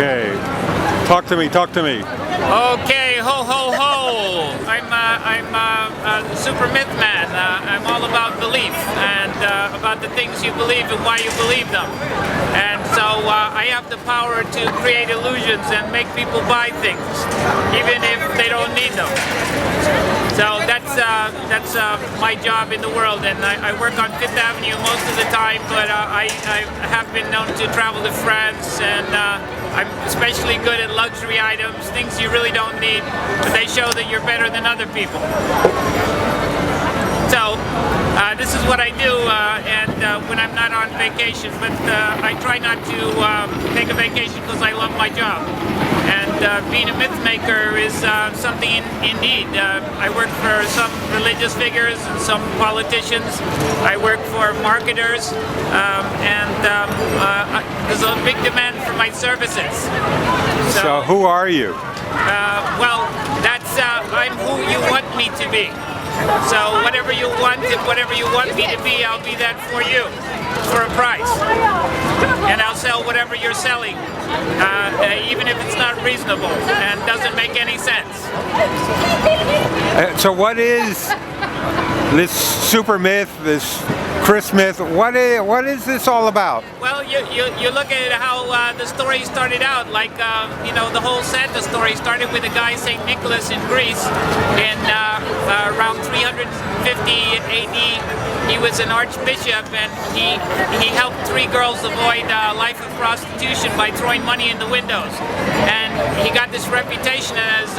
Okay. Talk to me. Talk to me. Okay, ho ho ho! I'm SuperMythMan. I'm all about belief and about the things you believe and why you believe them. And so I have the power to create illusions and make people buy things, even if they don't need them. So that's my job in the world, and I work on Fifth Avenue most of the time. But I have been known to travel to France, and I'm especially good at luxury items, things you really don't need, but they show that you're better than other people. So this is what I do, and when I'm not on vacation, but I try not to take a vacation because I love my job. And being a myth maker is something indeed. I work for some religious figures and some politicians. I work for marketers, and there's a big demand for my services. So who are you? Well, I'm who you want me to be. So whatever you want, and whatever you want me to be, I'll be that for you, for a price. And I'll sell whatever you're selling, even if it's not reasonable and doesn't make any sense. So what is this super myth, this Chris myth? What is this all about? Well, you look at how the story started out. Like you know, the whole Santa story started with a guy, St. Nicholas, in Greece, in around 350 AD. He was an archbishop, and he helped 3 girls avoid a life of prostitution by throwing money in the windows. And he got this reputation as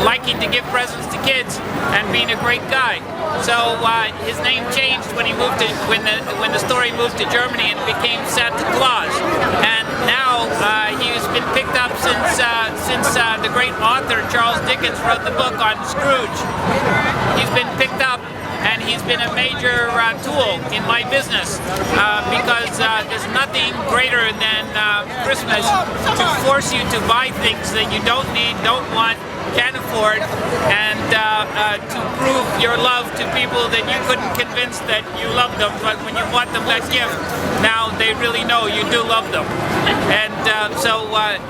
liking to give presents to kids and being a great guy. So his name changed when he moved to when the story moved to Germany and became Santa Claus. And now he's been picked up since the great author Charles Dickens wrote the book on Scrooge. He's been picked up, and he's been a major tool in my business because there's nothing greater than Christmas to force you to buy things that you don't need, don't want, can't afford, and to prove your love to people that you couldn't convince that you love them, but when you bought them that gift, now they really know you do love them. And so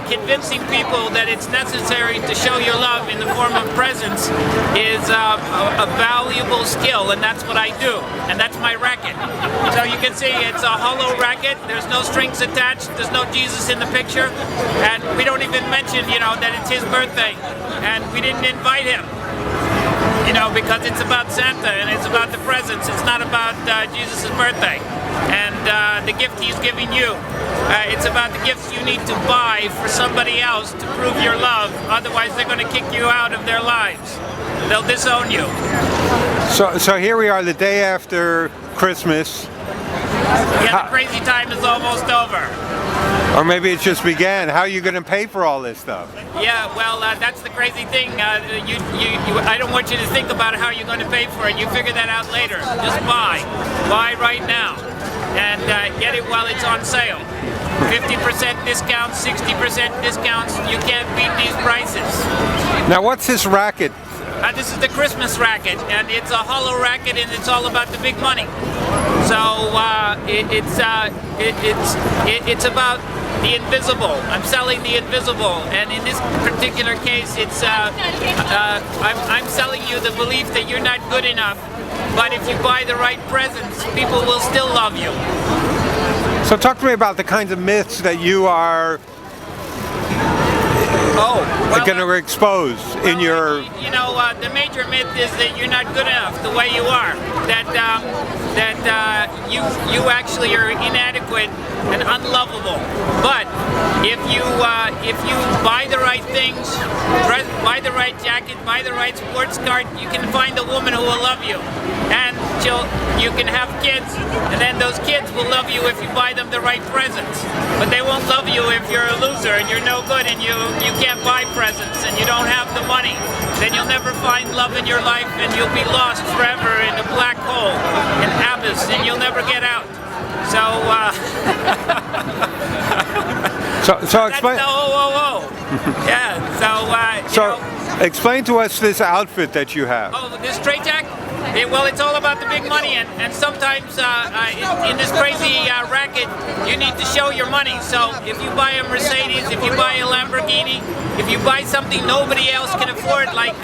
convincing people that it's necessary to show your love in the form of presents is a valuable skill, and that's what I do, and that's my racket. So you can see it's a hollow racket, there's no strings attached, there's no Jesus in the picture, and we don't even mention, you know, that it's his birthday, and we didn't invite him, you know, because it's about Santa and it's about the presents. It's not about Jesus' birthday and the gift he's giving you. It's about the gifts you need to buy for somebody else to prove your love. Otherwise, they're going to kick you out of their lives. They'll disown you. So here we are, the day after Christmas. Yeah, the crazy time is almost over. Or maybe it's just began. How are you going to pay for all this stuff? Yeah, well, that's the crazy thing. I don't want you to think about how you're going to pay for it. You figure that out later. Just buy. Buy right now. And get it while it's on sale. 50% discounts, 60% discounts. You can't beat these prices. Now, what's this racket? This is the Christmas racket, and it's a hollow racket, and it's all about the big money. So it's about the invisible. I'm selling the invisible, and in this particular case, it's I'm selling you the belief that you're not good enough. But if you buy the right presents, people will still love you. So talk to me about the kinds of myths that you are going to expose in your... You know, the major myth is that you're not good enough the way you are. That you actually are inadequate and unlovable. But if you buy the right things, buy the right jacket, buy the right sports car, you can find a woman who will love you. And you can have kids, and then those kids will love you if you buy them the right presents. But they won't love you if you're a loser and you're no good and you can't buy presents and you don't have the money. Then you'll never find love in your life, and you'll be lost forever in a black hole, an abyss, and you'll never get out. So, so explain. That's the yeah. So, explain to us this outfit that you have. Oh, this straight jacket? Well, it's all about the big money, and sometimes in this crazy racket, you need to show your money. So if you buy a Mercedes, if you buy a Lamborghini, if you buy something nobody else can afford, like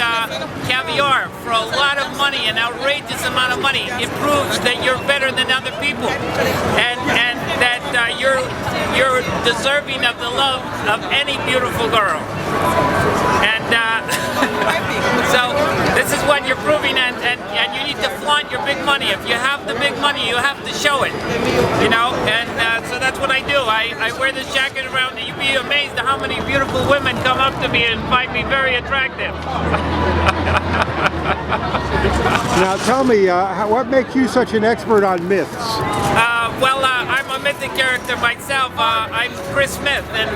caviar, for a lot of money, an outrageous amount of money, it proves that you're better than other people, and that you're deserving of the love of any beautiful girl. And so this is what you're proving, and you need to flaunt your big money. If you have the big money, you have to show it, you know. And so that's what I do. I wear this jacket around, and you'd be amazed at how many beautiful women come up to me and find me very attractive. Now tell me, what makes you such an expert on myths? Well, I'm a mythic character myself. I'm Chris Smith, and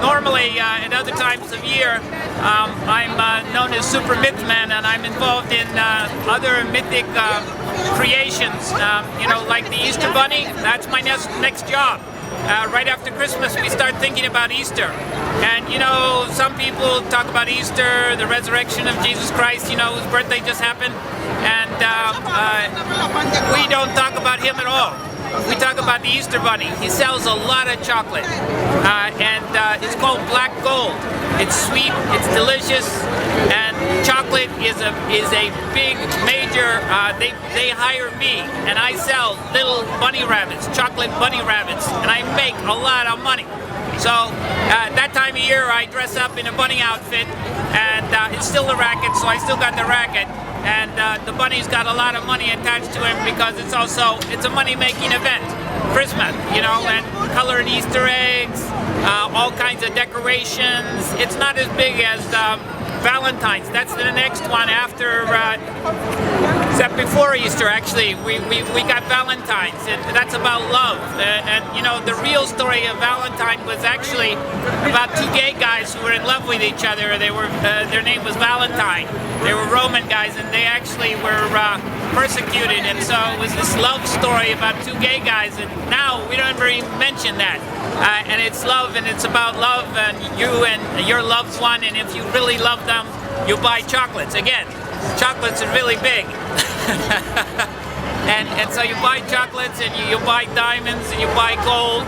normally at other times of year, I'm known as SuperMythMan, and I'm involved in other mythic creations. You know, like the Easter Bunny. That's my next job. Right after Christmas, we start thinking about Easter. And you know, some people talk about Easter, the resurrection of Jesus Christ, you know, whose birthday just happened. And we don't talk about him at all. We talk about the Easter Bunny. He sells a lot of chocolate. And it's called Black Gold. It's sweet, it's delicious, and chocolate is a big major. They hire me, and I sell little bunny rabbits, chocolate bunny rabbits, and I make a lot of money. So that time of year, I dress up in a bunny outfit, and it's still a racket, so I still got the racket. And the bunny's got a lot of money attached to him because it's a money-making event. Christmas, you know, and colored Easter eggs, all kinds of decorations. It's not as big as Valentine's. That's the next one after, except before Easter, actually. We got Valentine's, and that's about love. And you know, the real story of Valentine was actually about two gay guys who were in love with each other. They were, their name was Valentine. They were Roman guys, and they actually were persecuted, and so it was this love story about two gay guys, and now we don't ever even mention that. And it's love, and it's about love, and you and your loved one, and if you really love them, you buy chocolates. Again, chocolates are really big. And so you buy chocolates, and you buy diamonds, and you buy gold,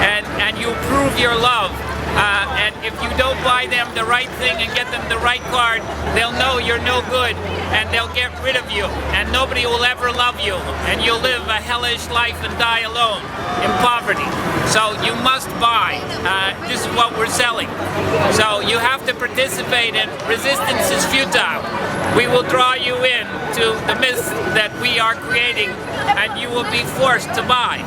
and you prove your love. And if you don't buy them the right thing and get them the right card, they'll know you're no good, and they'll get rid of you, and nobody will ever love you, and you'll live a hellish life and die alone in poverty. So you must buy. This is what we're selling. So you have to participate, and resistance is futile. We will draw you in to the myths that we are creating, and you will be forced to buy.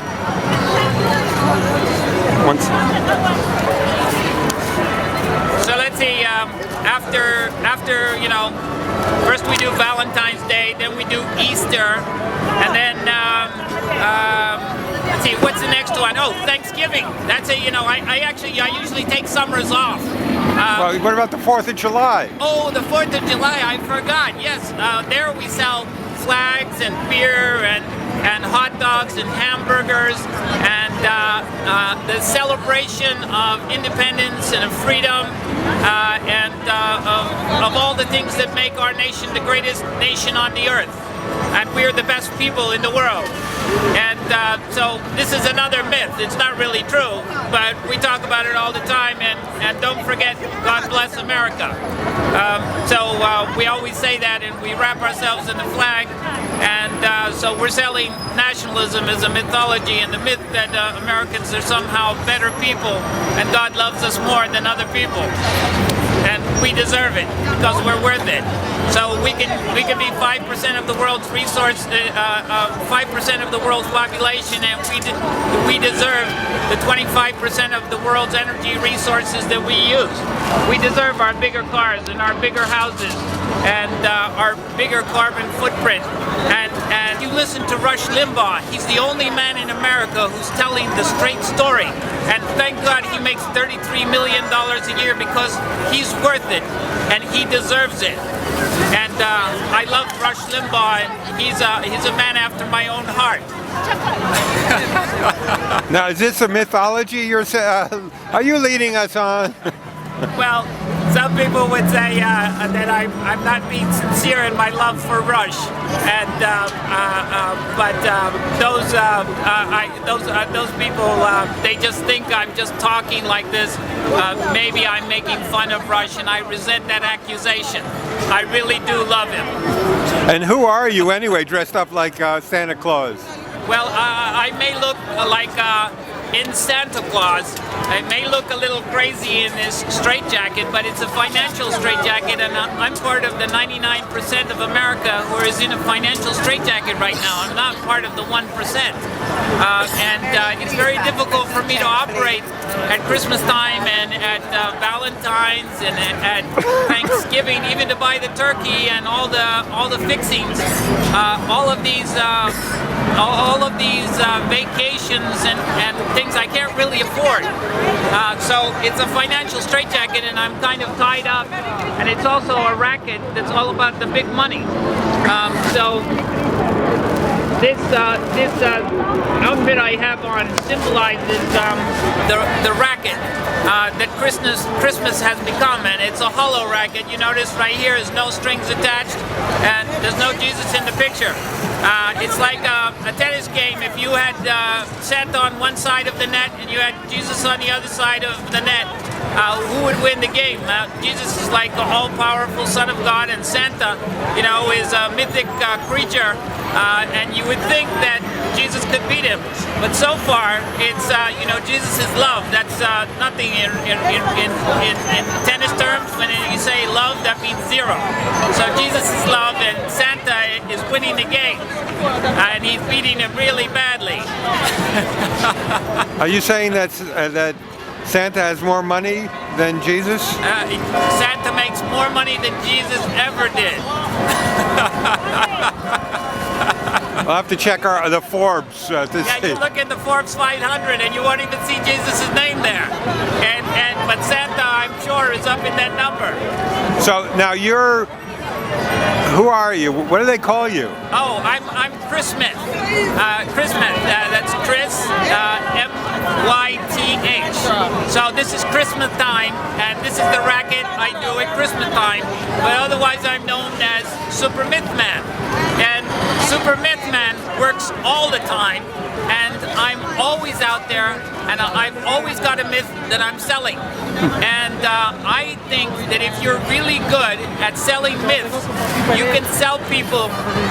So let's see, after, you know, first we do Valentine's Day, then we do Easter, and then, let's see, what's the next one? Oh, Thanksgiving. That's it, you know, I usually take summers off. Well, what about the 4th of July? Oh, the 4th of July, I forgot, yes. There we sell flags and beer and hot dogs and hamburgers, and the celebration of independence and of freedom, and of all the things that make our nation the greatest nation on the earth. And we're the best people in the world. And so this is another myth. It's not really true, but we talk about it all the time, and don't forget, God bless America. So we always say that, and we wrap ourselves in the flag, and so we're selling nationalism as a mythology, and the myth that Americans are somehow better people, and God loves us more than other people. And we deserve it because we're worth it. So we can be 5% of the world's resource, 5% of the world's population, and we deserve the 25% of the world's energy resources that we use. We deserve our bigger cars and our bigger houses and our bigger carbon footprint. And you listen to Rush Limbaugh. He's the only man in America who's telling the straight story. And thank God he makes $33 million a year, because he's worth it and he deserves it. And I love Rush Limbaugh, and he's a man after my own heart. Now, is this a mythology are you leading us on? Well, Some people would say that I'm not being sincere in my love for Rush, and but those people they just think I'm just talking like this. Maybe I'm making fun of Rush, and I resent that accusation. I really do love him. And who are you anyway, dressed up like Santa Claus? Well, I may look like in Santa Claus. I may look a little crazy in this straitjacket, but it's a financial straitjacket, and I'm part of the 99% of America who is in a financial straitjacket right now. I'm not part of the 1%. And it's very difficult for me to operate at Christmas time and at Valentine's and at Thanksgiving, even to buy the turkey and all the fixings, all of these vacations and things I can't really afford. So it's a financial straitjacket, and I'm kind of tied up, and it's also a racket that's all about the big money. So this outfit I have on symbolizes the racket that Christmas has become, and it's a hollow racket. You notice right here is no strings attached, and there's no Jesus in the picture. It's like a tennis game. If you had Santa on one side of the net and you had Jesus on the other side of the net, who would win the game? Jesus is like the all-powerful Son of God, and Santa, you know, is a mythic creature, and you would think that Jesus could beat him. But so far, it's you know, Jesus is love. That's nothing in tennis terms. When you say love, that means zero. So Jesus is love, and Santa is winning the game, and he's beating him really badly. Are you saying that Santa has more money than Jesus? Santa makes more money than Jesus ever did. I'll have to check the Forbes to Yeah, see. you look at the Forbes 500 and you won't even see Jesus' name there. But Santa, I'm sure, is up in that number. So now who are you? What do they call you? Oh, I'm ChrisMyth. ChrisMyth. That's Chris, M-Y-T-H. So this is Christmas time, and this is the racket I do at Christmas time. But otherwise, I'm known as SuperMythMan. And SuperMythMan works all the time, and I'm always out there, and I've always got a myth that I'm selling. And I think that if you're really good at selling myths, you can sell people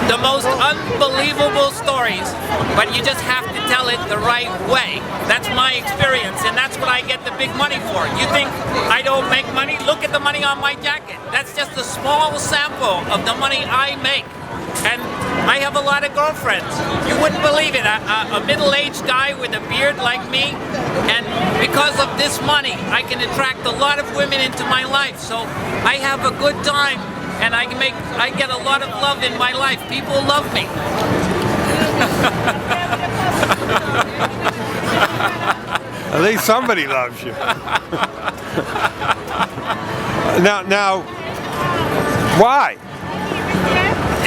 the most unbelievable stories, but you just have to tell it the right way. That's my experience, and that's what I get the big money for. You think I don't make money? Look at the money on my jacket. That's just a small sample of the money I make. And I have a lot of girlfriends. You wouldn't believe it. A middle-aged guy with a beard like me, and because of this money, I can attract a lot of women into my life. So I have a good time, and I get a lot of love in my life. People love me. At least somebody loves you. Now, why?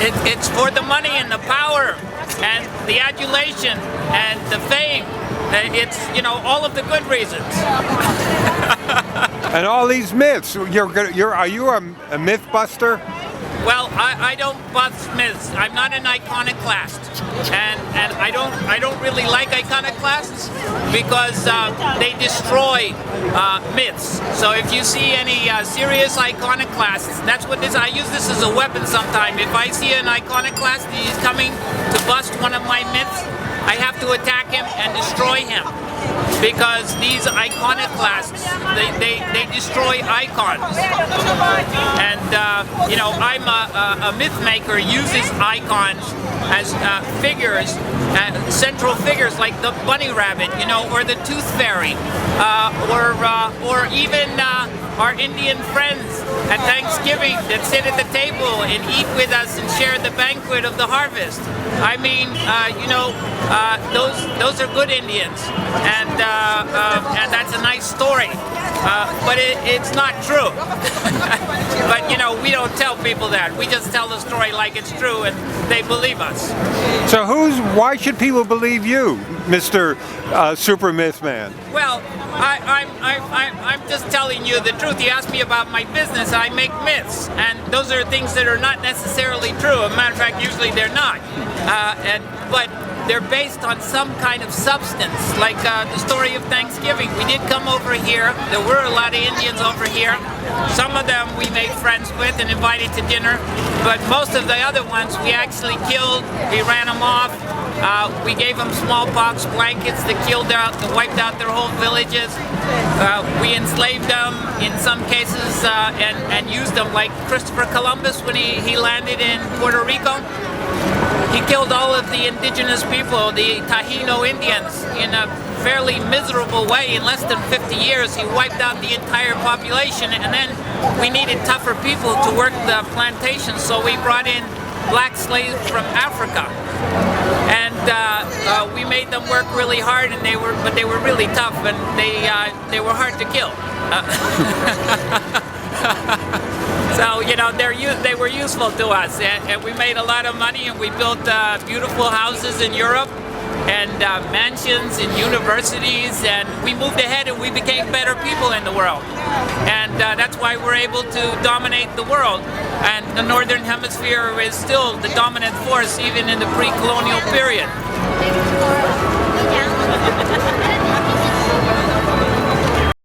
It's for the money and the power and the adulation and the fame. It's, you know, all of the good reasons. And all these myths. Are you a myth buster? Well, I don't bust myths. I'm not an iconoclast, and I don't really like iconoclasts because they destroy myths. So if you see any serious iconoclasts, that's what this. I use this as a weapon sometime. If I see an iconoclast and he's coming to bust one of my myths, I have to attack him and destroy him. Because these iconoclasts, they destroy icons. And, you know, I'm a myth maker, uses icons as figures, central figures like the bunny rabbit, you know, or the tooth fairy, or even our Indian friends at Thanksgiving that sit at the table and eat with us and share the banquet of the harvest. I mean, you know, those are good Indians, and that's a nice story. but it's not true. But you know, we don't tell people that. We just tell the story like it's true, and they believe us. So why should people believe you, Mr. SuperMythMan? Well, I'm just telling you the truth. You asked me about my business. I make myths, and those are things that are not necessarily true. As a matter of fact, usually they're not. But they're based on some kind of substance, like the story of Thanksgiving. We did come over here. There were a lot of Indians over here. Some of them we made friends with and invited to dinner, but most of the other ones we actually killed. We ran them off. We gave them smallpox blankets that wiped out their whole villages. We enslaved them in some cases and used them, like Christopher Columbus when he landed in Puerto Rico. He killed all of the indigenous people, the Taino Indians, in a fairly miserable way. In less than 50 years, he wiped out the entire population, and then we needed tougher people to work the plantations, so we brought in black slaves from Africa. And we made them work really hard, and they were really tough, and they were hard to kill. So, you know, they were useful to us, and we made a lot of money, and we built beautiful houses in Europe and mansions in universities, and we moved ahead and we became better people in the world. And that's why we're able to dominate the world. And the Northern Hemisphere is still the dominant force even in the pre-colonial period.